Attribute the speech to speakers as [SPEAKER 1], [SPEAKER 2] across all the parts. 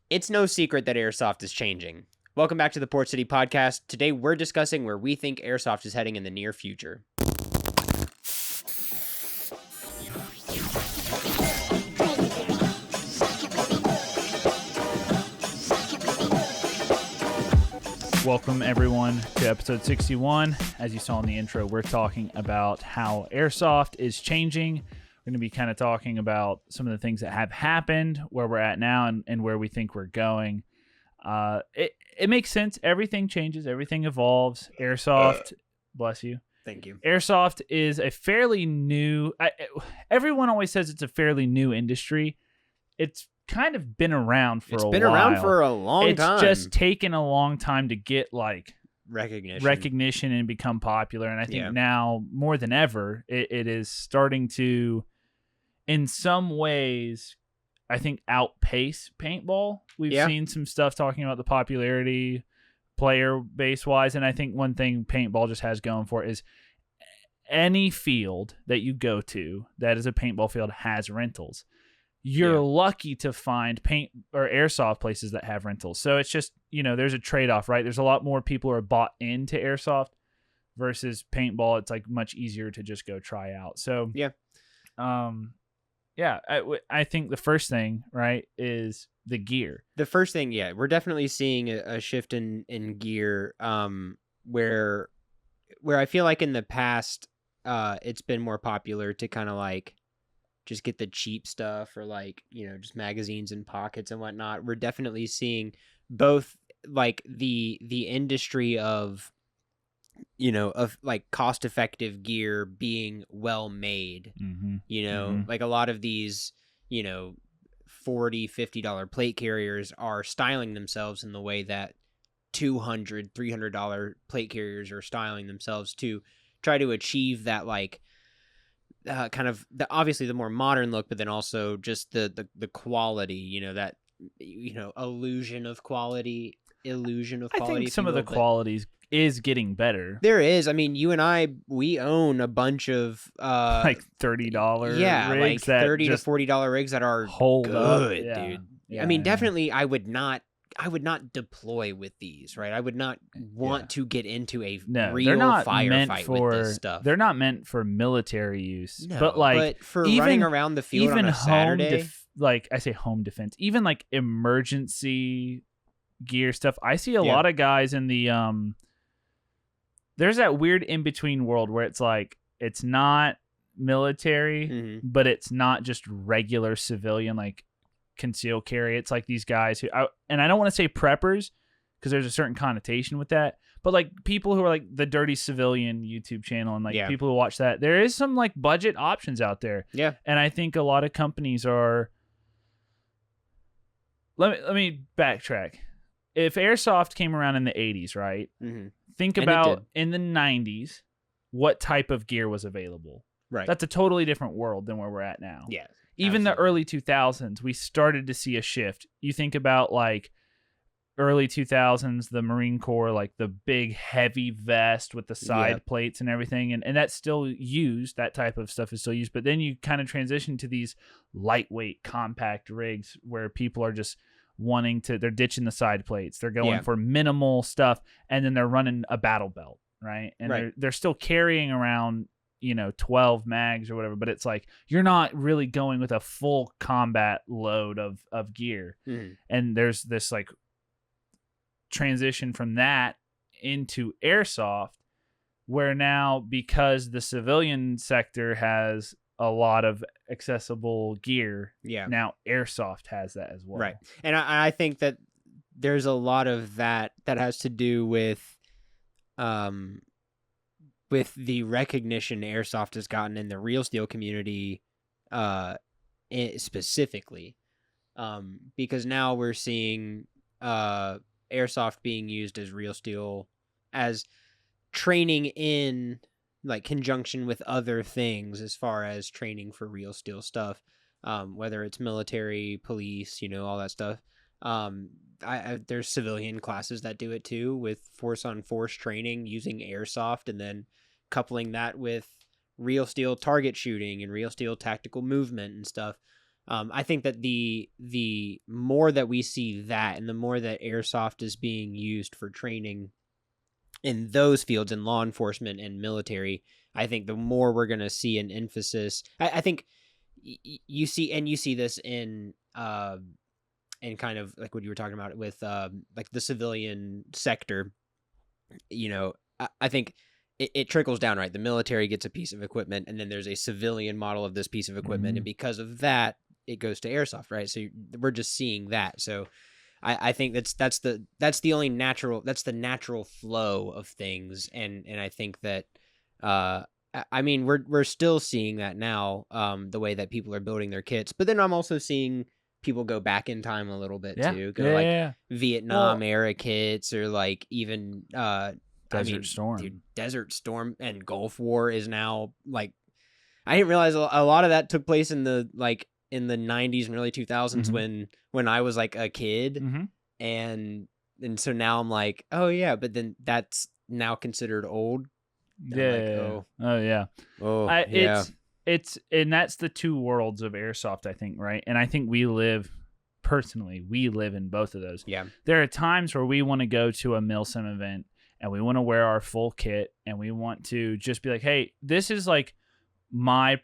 [SPEAKER 1] It's no secret that Airsoft is changing. Welcome back to the Port City Podcast. Today we're discussing where we think Airsoft is heading in the near future.
[SPEAKER 2] Welcome everyone to episode 61. As you saw in the intro, we're talking about how Airsoft is changing. We're going to be kind of talking about some of the things that have happened, where we're at now, and where we think we're going. It makes sense. Everything changes. Everything evolves. Airsoft, bless you.
[SPEAKER 1] Thank you.
[SPEAKER 2] Airsoft is a fairly new... everyone always says it's a fairly new industry. It's kind of been around for a while.
[SPEAKER 1] It's been around for a long time.
[SPEAKER 2] It's just taken a long time to get like
[SPEAKER 1] recognition
[SPEAKER 2] and become popular. And I think now more than ever, it is starting to, in some ways, I think outpace paintball. We've seen some stuff talking about the popularity player base wise. And I think one thing paintball just has going for it is any field that you go to that is a paintball field has rentals. You're lucky to find paint or airsoft places that have rentals. So it's just, there's a trade-off, right? There's a lot more people who are bought into airsoft versus paintball. It's like much easier to just go try out. So, I think the first thing, right, is the gear.
[SPEAKER 1] The first thing, we're definitely seeing a shift in gear where I feel like in the past it's been more popular to kind of like just get the cheap stuff or like, just magazines and pockets and whatnot. We're definitely seeing both like the industry of like cost effective gear being well made, like a lot of these, $40, $50 plate carriers are styling themselves in the way that $200, $300 plate carriers are styling themselves to try to achieve that like, kind of obviously the more modern look, but then also just the quality, that illusion of quality.
[SPEAKER 2] I think some of the qualities is getting better.
[SPEAKER 1] There is. I mean, you and I, we own a bunch of
[SPEAKER 2] like $30 rigs,
[SPEAKER 1] like $30 to $40 rigs that are good, dude.
[SPEAKER 2] Yeah,
[SPEAKER 1] I mean, definitely, I would not deploy with these, right? I would not want to get into a real firefight with this stuff.
[SPEAKER 2] They're not meant for military use,
[SPEAKER 1] no,
[SPEAKER 2] but
[SPEAKER 1] for running around the field on a Saturday,
[SPEAKER 2] like I say, home defense, even like emergency gear stuff. I see a lot of guys in the there's that weird in between world where it's like it's not military, but it's not just regular civilian like conceal carry. It's like these guys who, and I don't want to say preppers because there's a certain connotation with that, but like people who are like the Dirty Civilian YouTube channel and like people who watch that, there is some like budget options out there. Yeah. And I think a lot of companies are, let me backtrack. If Airsoft came around in the 80s, right? Think about in the 90s, what type of gear was available. Right. That's a totally different world than where we're at now.
[SPEAKER 1] Yeah.
[SPEAKER 2] Even the early 2000s, we started to see a shift. You think about like early 2000s, the Marine Corps, like the big heavy vest with the side plates and everything. And that's still used. That type of stuff is still used. But then you kind of transition to these lightweight, compact rigs where people are just they're ditching the side plates. They're going for minimal stuff. And then they're running a battle belt, right? And they're still carrying around 12 mags or whatever, but it's like you're not really going with a full combat load of gear. And there's this like transition from that into airsoft where now, because the civilian sector has a lot of accessible gear, now airsoft has that as well.
[SPEAKER 1] Right. And I think that there's a lot of that has to do with the recognition airsoft has gotten in the real steel community specifically, because now we're seeing airsoft being used as real steel, as training in like conjunction with other things as far as training for real steel stuff, whether it's military, police, all that stuff. There's civilian classes that do it too, with force on force training using airsoft and then coupling that with real steel target shooting and real steel tactical movement and stuff. I think that the more that we see that, and the more that airsoft is being used for training in those fields, in law enforcement and military, I think the more we're going to see an emphasis. I think you see this in kind of like what you were talking about with like the civilian sector. I think it trickles down, right? The military gets a piece of equipment, and then there's a civilian model of this piece of equipment, and because of that, it goes to airsoft, right? So we're just seeing that. So I think that's the only natural, that's the natural flow of things, and I think that I mean we're still seeing that now, the way that people are building their kits, but then I'm also seeing people go back in time a little bit too, go like Vietnam era kits, or like even
[SPEAKER 2] Desert Storm.
[SPEAKER 1] Dude, Desert Storm and Gulf War is now like, I didn't realize a lot of that took place in the 90s and early 2000s when I was like a kid, and so now I'm like, oh yeah, but then that's now considered old.
[SPEAKER 2] Yeah. It's and that's the two worlds of airsoft, I think, right? And I think we live in both of those.
[SPEAKER 1] Yeah.
[SPEAKER 2] There are times where we want to go to a MilSim event and we want to wear our full kit, and we want to just be like, hey, this is like my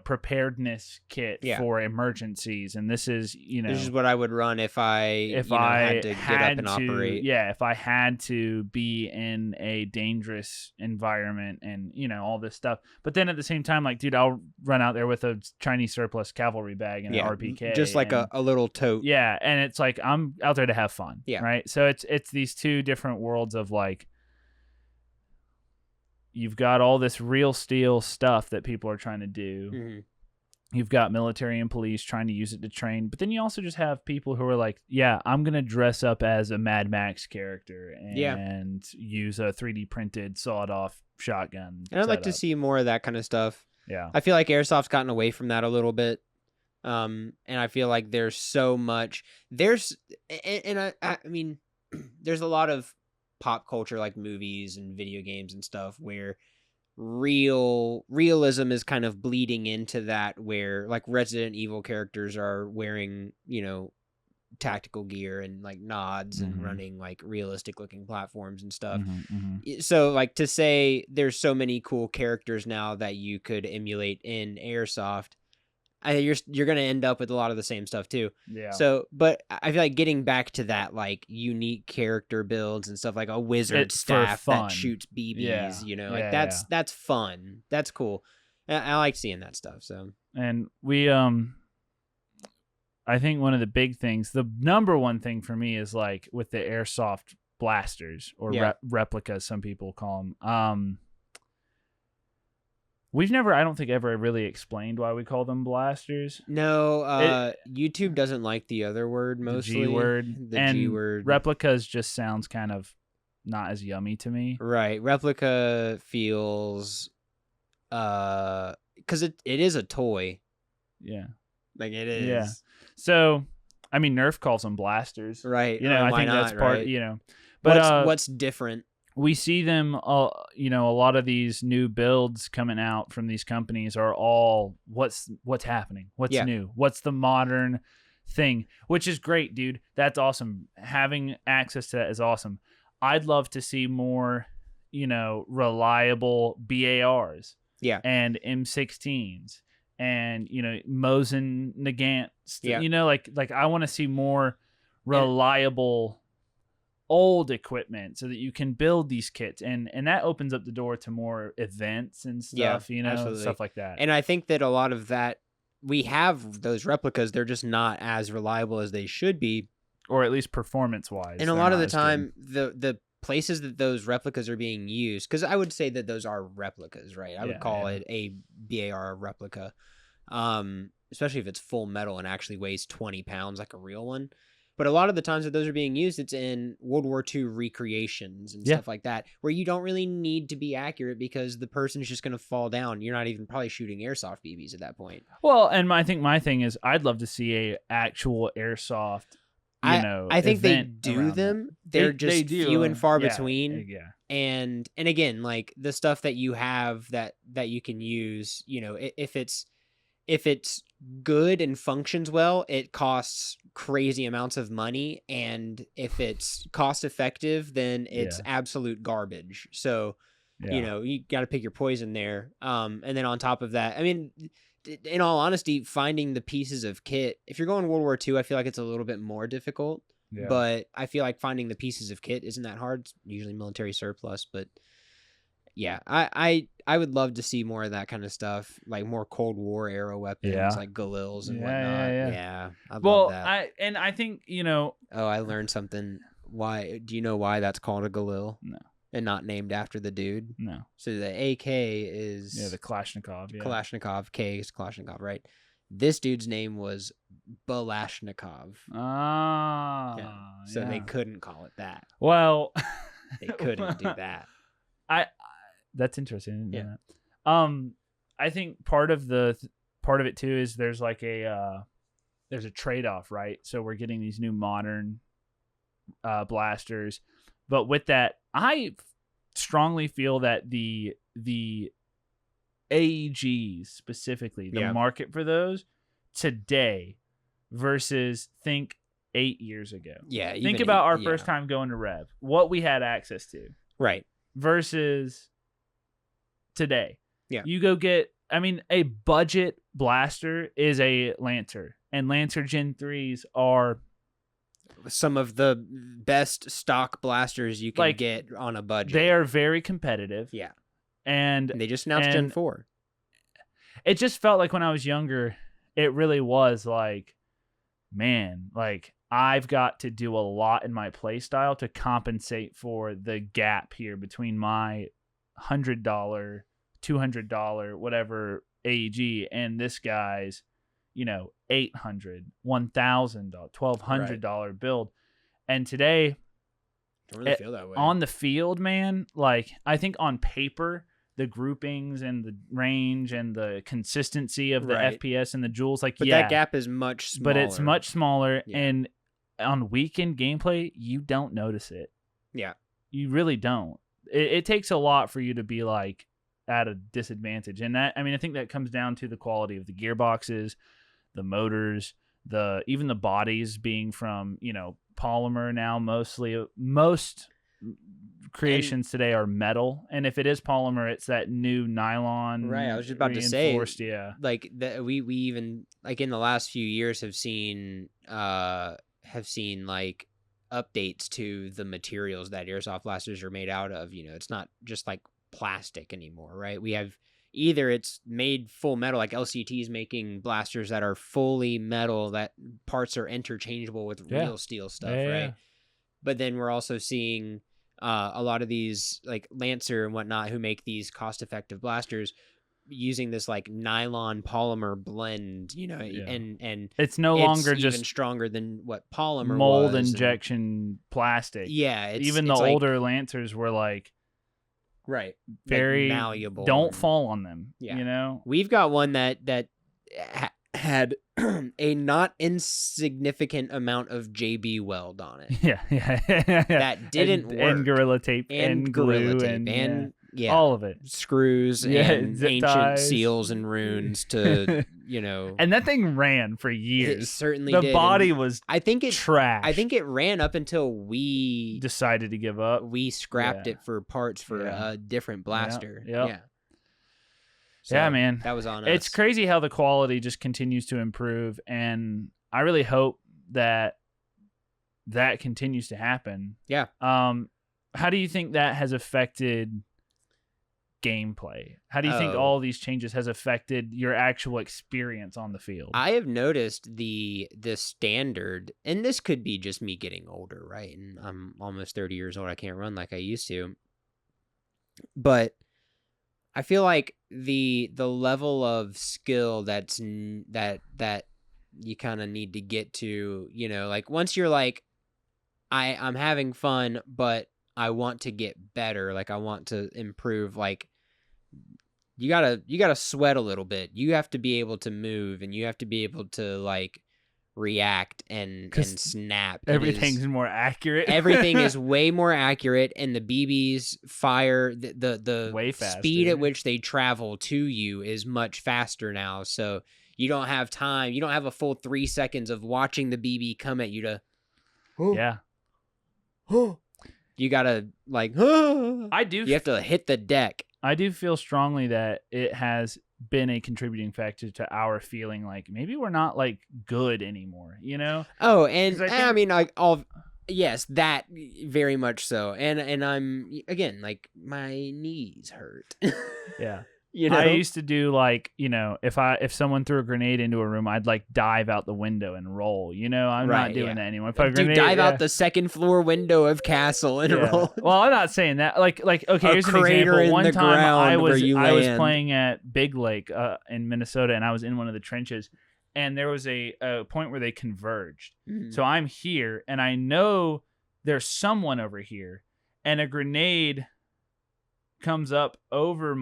[SPEAKER 2] preparedness kit for emergencies, and this is
[SPEAKER 1] this is what I would run if I had to get up and operate.
[SPEAKER 2] Yeah, if I had to be in a dangerous environment, and all this stuff. But then at the same time, like, dude, I'll run out there with a Chinese surplus cavalry bag and an RPK,
[SPEAKER 1] just like a little tote.
[SPEAKER 2] Yeah, and it's like I'm out there to have fun. Yeah, right. So it's these two different worlds of like, you've got all this real steel stuff that people are trying to do. You've got military and police trying to use it to train. But then you also just have people who are like, yeah, I'm going to dress up as a Mad Max character and use a 3D printed sawed off shotgun.
[SPEAKER 1] And I'd like to see more of that kind of stuff.
[SPEAKER 2] Yeah.
[SPEAKER 1] I feel like airsoft's gotten away from that a little bit. And I feel like there's so much. I mean, there's a lot of pop culture, like movies and video games and stuff, where realism is kind of bleeding into that, where like Resident Evil characters are wearing tactical gear and like nods and running like realistic looking platforms and stuff. So like, to say there's so many cool characters now that you could emulate in airsoft, you're going to end up with a lot of the same stuff too.
[SPEAKER 2] Yeah.
[SPEAKER 1] So, but I feel like getting back to that, like unique character builds and stuff, like a wizard staff that shoots BBs, that's fun. That's cool. I like seeing that stuff. So,
[SPEAKER 2] and we, I think one of the big things, the number one thing for me is like with the airsoft blasters or replicas, some people call them. We've never, I don't think, ever really explained why we call them blasters.
[SPEAKER 1] No, YouTube doesn't like the other word mostly.
[SPEAKER 2] The G word. G word. Replicas just sounds kind of not as yummy to me.
[SPEAKER 1] Right. Replica feels, because it is a toy.
[SPEAKER 2] Yeah.
[SPEAKER 1] Like it is.
[SPEAKER 2] Yeah. So, I mean, Nerf calls them blasters.
[SPEAKER 1] Right.
[SPEAKER 2] I think that's part, But
[SPEAKER 1] what's different?
[SPEAKER 2] We see them, a lot of these new builds coming out from these companies are all what's happening, what's new, what's the modern thing, which is great, dude. That's awesome. Having access to that is awesome. I'd love to see more, reliable BARs, and M16s, and Mosin Nagant, like I want to see more reliable old equipment so that you can build these kits, and that opens up the door to more events and stuff,
[SPEAKER 1] absolutely.
[SPEAKER 2] Stuff like that.
[SPEAKER 1] And I think that a lot of that, we have those replicas, they're just not as reliable as they should be,
[SPEAKER 2] or at least performance wise.
[SPEAKER 1] And a lot of the time the places that those replicas are being used, because I would say that those are replicas, right? I would call it a BAR replica, especially if it's full metal and actually weighs 20 pounds like a real one. But a lot of the times that those are being used, it's in World War II recreations and stuff like that, where you don't really need to be accurate because the person is just going to fall down. You're not even probably shooting airsoft BBs at that point.
[SPEAKER 2] Well, and I think my thing is I'd love to see a actual airsoft,
[SPEAKER 1] I think they do them. They're just few and far between.
[SPEAKER 2] Yeah.
[SPEAKER 1] And again, like the stuff that you have that you can use, if it's good and functions well, it costs crazy amounts of money, and if it's cost effective, then it's absolute garbage. So you got to pick your poison there. And then on top of that, I mean, in all honesty, finding the pieces of kit, if you're going World War II, I feel like it's a little bit more difficult. But I feel like finding the pieces of kit isn't that hard. It's usually military surplus, but yeah, I would love to see more of that kind of stuff, like more Cold War era weapons, like Galils and whatnot. Yeah, I'd love that.
[SPEAKER 2] I think
[SPEAKER 1] Oh, I learned something. Why? Do you know why that's called a Galil?
[SPEAKER 2] No.
[SPEAKER 1] And not named after the dude?
[SPEAKER 2] No.
[SPEAKER 1] So the AK is
[SPEAKER 2] the Kalashnikov. Yeah.
[SPEAKER 1] Kalashnikov. K is Kalashnikov, right? This dude's name was Balashnikov. So they couldn't call it that.
[SPEAKER 2] Well,
[SPEAKER 1] they couldn't do that.
[SPEAKER 2] That's interesting. I think part of it too is there's like there's a trade-off, right? So we're getting these new modern blasters, but with that, I strongly feel that the AEGs specifically, the market for those today versus think 8 years ago.
[SPEAKER 1] Yeah.
[SPEAKER 2] Think about our first time going to Rev, what we had access to.
[SPEAKER 1] Right.
[SPEAKER 2] Versus today.
[SPEAKER 1] Yeah.
[SPEAKER 2] You go get, I mean, a budget blaster is a Lancer, and Lancer Gen 3s are
[SPEAKER 1] some of the best stock blasters you can get on a budget.
[SPEAKER 2] They are very competitive.
[SPEAKER 1] Yeah.
[SPEAKER 2] And
[SPEAKER 1] they just announced Gen 4.
[SPEAKER 2] It just felt like when I was younger, it really was like, man, like I've got to do a lot in my play style to compensate for the gap here between my $100, $200, whatever AEG and this guy's, $800, $1,000, $1,200 build. And today,
[SPEAKER 1] don't really feel that way.
[SPEAKER 2] On the field, man, like I think on paper, the groupings and the range and the consistency of the FPS and the joules, but
[SPEAKER 1] that gap is much smaller.
[SPEAKER 2] But it's much smaller, and on weekend gameplay, you don't notice it.
[SPEAKER 1] Yeah,
[SPEAKER 2] you really don't. It takes a lot for you to be like at a disadvantage, and that, I mean, I think that comes down to the quality of the gearboxes, the motors, even the bodies being from polymer now. Most creations today are metal, and if it is polymer, it's that new nylon.
[SPEAKER 1] Right, I was just about to say,
[SPEAKER 2] like
[SPEAKER 1] that we even like in the last few years have seen like updates to the materials that airsoft blasters are made out of. It's not just like plastic anymore, right? We have either it's made full metal, like LCT is making blasters that are fully metal, that parts are interchangeable with real steel stuff, right? But then we're also seeing a lot of these like Lancer and whatnot who make these cost-effective blasters using this like nylon polymer blend, and
[SPEAKER 2] it's no longer
[SPEAKER 1] even
[SPEAKER 2] just
[SPEAKER 1] stronger than what polymer
[SPEAKER 2] mold
[SPEAKER 1] was,
[SPEAKER 2] injection plastic.
[SPEAKER 1] Yeah,
[SPEAKER 2] even the older Lancers were like very
[SPEAKER 1] malleable.
[SPEAKER 2] Don't fall on them.
[SPEAKER 1] We've got one that had a not insignificant amount of JB weld on it.
[SPEAKER 2] Yeah.
[SPEAKER 1] That didn't work.
[SPEAKER 2] And Gorilla Tape and glue and all of it.
[SPEAKER 1] Screws and ancient
[SPEAKER 2] ties.
[SPEAKER 1] seals and runes to,
[SPEAKER 2] And that thing ran for years.
[SPEAKER 1] It certainly
[SPEAKER 2] the
[SPEAKER 1] did.
[SPEAKER 2] body was trash.
[SPEAKER 1] I think it ran up until we
[SPEAKER 2] decided to give up.
[SPEAKER 1] We scrapped it for parts for a different blaster.
[SPEAKER 2] Yeah.
[SPEAKER 1] So
[SPEAKER 2] man.
[SPEAKER 1] That was on us.
[SPEAKER 2] It's crazy how the quality just continues to improve, and I really hope that continues to happen.
[SPEAKER 1] Yeah.
[SPEAKER 2] How do you think that has affected gameplay? How do you think all these changes has affected your actual experience on the field?
[SPEAKER 1] I have noticed the standard, and this could be just me getting older, right? And I'm almost 30 years old. I can't run like I used to. But I feel like the level of skill that you kind of need to get to, like once you're like, I'm having fun, but I want to get better. Like I want to improve. Like you gotta sweat a little bit. You have to be able to move, and you have to be able to like react and snap.
[SPEAKER 2] Everything's more accurate.
[SPEAKER 1] Everything is way more accurate, and the BBs fire the
[SPEAKER 2] way faster.
[SPEAKER 1] Speed at which they travel to you is much faster now. So you don't have time. You don't have a full 3 seconds of watching the BB come at you to.
[SPEAKER 2] Yeah.
[SPEAKER 1] You gotta like.
[SPEAKER 2] I do.
[SPEAKER 1] You have to hit the deck.
[SPEAKER 2] I do feel strongly that it has been a contributing factor to our feeling like maybe we're not like good anymore, you know?
[SPEAKER 1] Oh, and I mean, like yes, that very much so. And I'm again like my knees hurt.
[SPEAKER 2] Yeah.
[SPEAKER 1] You know?
[SPEAKER 2] I used to do like, you know, if someone threw a grenade into a room, I'd like dive out the window and roll. You know, I'm not doing that anymore. If a grenade,
[SPEAKER 1] dive out the second floor window of castle and roll.
[SPEAKER 2] Well, I'm not saying that. Like okay, here's an example. One time I was playing at Big Lake in Minnesota, and I was in one of the trenches, and there was a point where they converged. So I'm here, and I know there's someone over here, and a grenade comes up over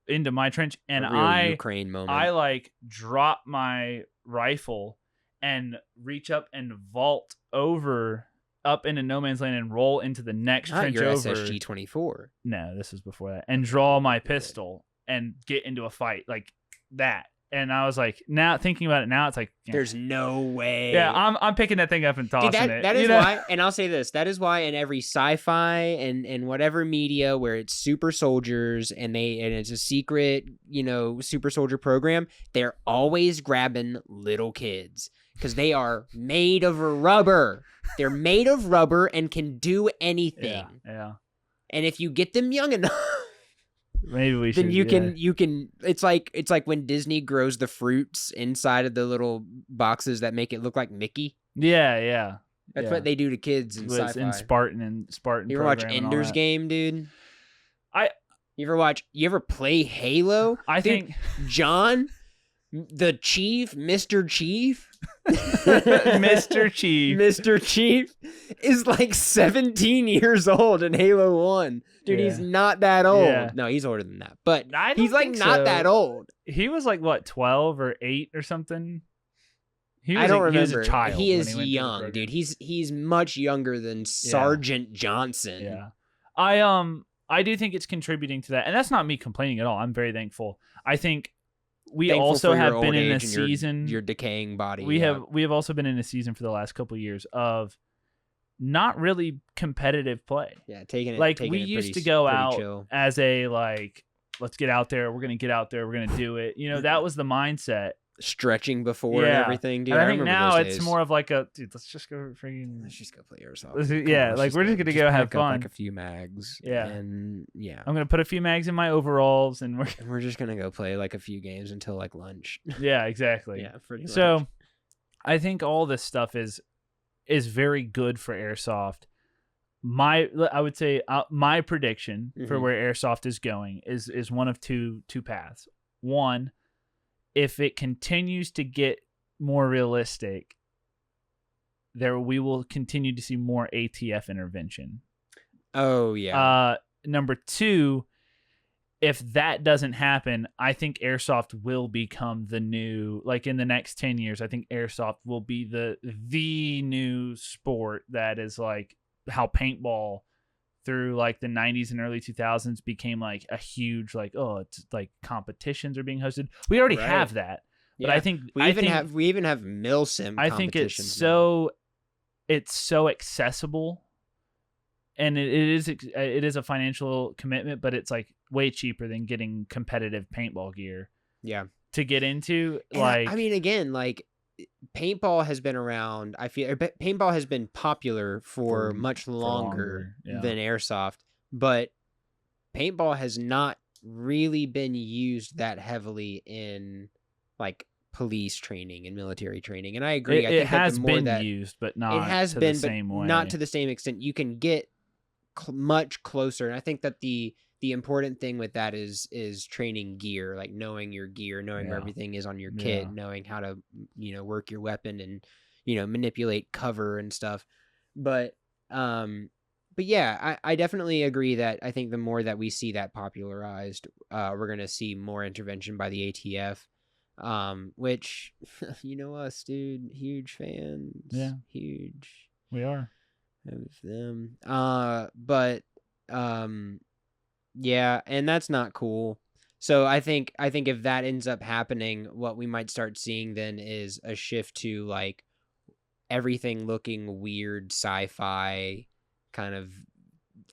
[SPEAKER 2] into my trench, and
[SPEAKER 1] Ukraine moment.
[SPEAKER 2] I like drop my rifle and reach up and vault over up into no man's land and roll into the next trench
[SPEAKER 1] your
[SPEAKER 2] over.
[SPEAKER 1] SSG-24.
[SPEAKER 2] No, this was before that. And draw my pistol and get into a fight like that. And I was like, now thinking about it now, it's like
[SPEAKER 1] there's no way.
[SPEAKER 2] Yeah, I'm picking that thing up and tossing it.
[SPEAKER 1] That is why, and I'll say this: that is why in every sci-fi and whatever media where it's super soldiers and it's a secret, you know, super soldier program, they're always grabbing little kids because they are made of rubber. They're made of rubber and can do anything.
[SPEAKER 2] Yeah.
[SPEAKER 1] And if you get them young enough.
[SPEAKER 2] Maybe we should.
[SPEAKER 1] Then you can. It's like when Disney grows the fruits inside of the little boxes that make it look like Mickey.
[SPEAKER 2] Yeah.
[SPEAKER 1] That's what they do to kids in sci-fi.
[SPEAKER 2] In Spartan.
[SPEAKER 1] You ever watch Ender's Game, dude? You ever play Halo?
[SPEAKER 2] I think
[SPEAKER 1] John, the Chief, Mr. Chief.
[SPEAKER 2] Mr.
[SPEAKER 1] Chief is like 17 years old in Halo 1. Dude, he's not that old. Yeah. No, he's older than that. But he's like not that old.
[SPEAKER 2] He was like what, 12 or 8 or something?
[SPEAKER 1] I don't remember.
[SPEAKER 2] He was a child.
[SPEAKER 1] He is young, dude. He's much younger than Sergeant Johnson.
[SPEAKER 2] Yeah. I do think it's contributing to that. And that's not me complaining at all. I'm very thankful. I think we also have been in a season.
[SPEAKER 1] Your decaying body.
[SPEAKER 2] We have also been in a season for the last couple of years of not really competitive play.
[SPEAKER 1] Yeah, taking it
[SPEAKER 2] like we used to go out
[SPEAKER 1] chill.
[SPEAKER 2] As a like, let's get out there. We're gonna get out there. We're gonna do it. You know, that was the mindset.
[SPEAKER 1] Stretching before and everything, dude.
[SPEAKER 2] And I think now
[SPEAKER 1] it's
[SPEAKER 2] more of like let's just go play Airsoft. Yeah, like we're just gonna go have fun.
[SPEAKER 1] Like a few mags.
[SPEAKER 2] Yeah,
[SPEAKER 1] and
[SPEAKER 2] I'm gonna put a few mags in my overalls, and
[SPEAKER 1] we're just gonna go play like a few games until like lunch.
[SPEAKER 2] Yeah, exactly.
[SPEAKER 1] Yeah, pretty much.
[SPEAKER 2] So, I think all this stuff is very good for Airsoft. I would say my prediction for where Airsoft is going is one of two paths. One, if it continues to get more realistic, we will continue to see more ATF intervention.
[SPEAKER 1] Oh, yeah.
[SPEAKER 2] Number two, if that doesn't happen, I think Airsoft will become the new, like in the next 10 years, I think Airsoft will be the new sport that is like how paintball through like the 90s and early 2000s became like a huge like, oh, it's like competitions are being hosted. We already have that. But I think
[SPEAKER 1] we even have milsim.
[SPEAKER 2] I think it's so accessible, and it is a financial commitment, but it's like way cheaper than getting competitive paintball gear.
[SPEAKER 1] Yeah,
[SPEAKER 2] to get into
[SPEAKER 1] and I mean, again, like paintball has been around. I feel paintball has been popular for much longer than Airsoft, but paintball has not really been used that heavily in like police training and military training. And I agree. I think
[SPEAKER 2] it has been
[SPEAKER 1] used,
[SPEAKER 2] but not
[SPEAKER 1] it has
[SPEAKER 2] to
[SPEAKER 1] been,
[SPEAKER 2] the same way.
[SPEAKER 1] Not to the same extent. You can get much closer, and I think that the important thing with that is training gear, like knowing your gear, knowing where everything is on your kit, knowing how to work your weapon and manipulate cover and stuff. But yeah, I definitely agree that I think the more that we see that popularized, we're gonna see more intervention by the ATF. Which us, dude, huge fans.
[SPEAKER 2] Yeah,
[SPEAKER 1] huge.
[SPEAKER 2] We are
[SPEAKER 1] of them. But yeah, and that's not cool. So I think if that ends up happening, what we might start seeing then is a shift to like everything looking weird, sci-fi kind of,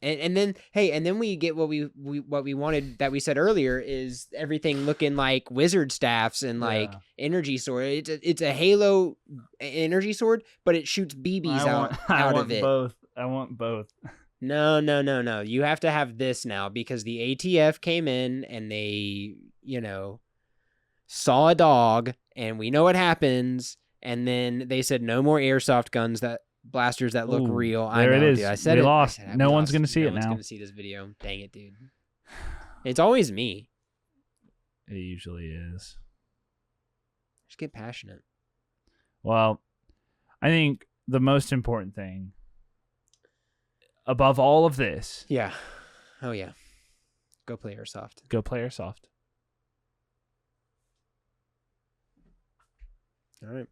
[SPEAKER 1] and then hey, and then we get what we wanted that we said earlier is everything looking like wizard staffs and like energy sword. It's a Halo energy sword, but it shoots BBs out of it.
[SPEAKER 2] I want both.
[SPEAKER 1] No. You have to have this now because the ATF came in and they, saw a dog and we know what happens. And then they said no more airsoft guns, that blasters that look real.
[SPEAKER 2] There it is.
[SPEAKER 1] Dude. I said
[SPEAKER 2] we
[SPEAKER 1] it.
[SPEAKER 2] Lost. No one's
[SPEAKER 1] lost.
[SPEAKER 2] Gonna see
[SPEAKER 1] no
[SPEAKER 2] it now.
[SPEAKER 1] No one's gonna see this video. Dang it, dude. It's always me.
[SPEAKER 2] It usually is.
[SPEAKER 1] Just get passionate.
[SPEAKER 2] Well, I think the most important thing above all of this.
[SPEAKER 1] Yeah. Oh yeah. Go play Airsoft.
[SPEAKER 2] Go play Airsoft.
[SPEAKER 1] All right.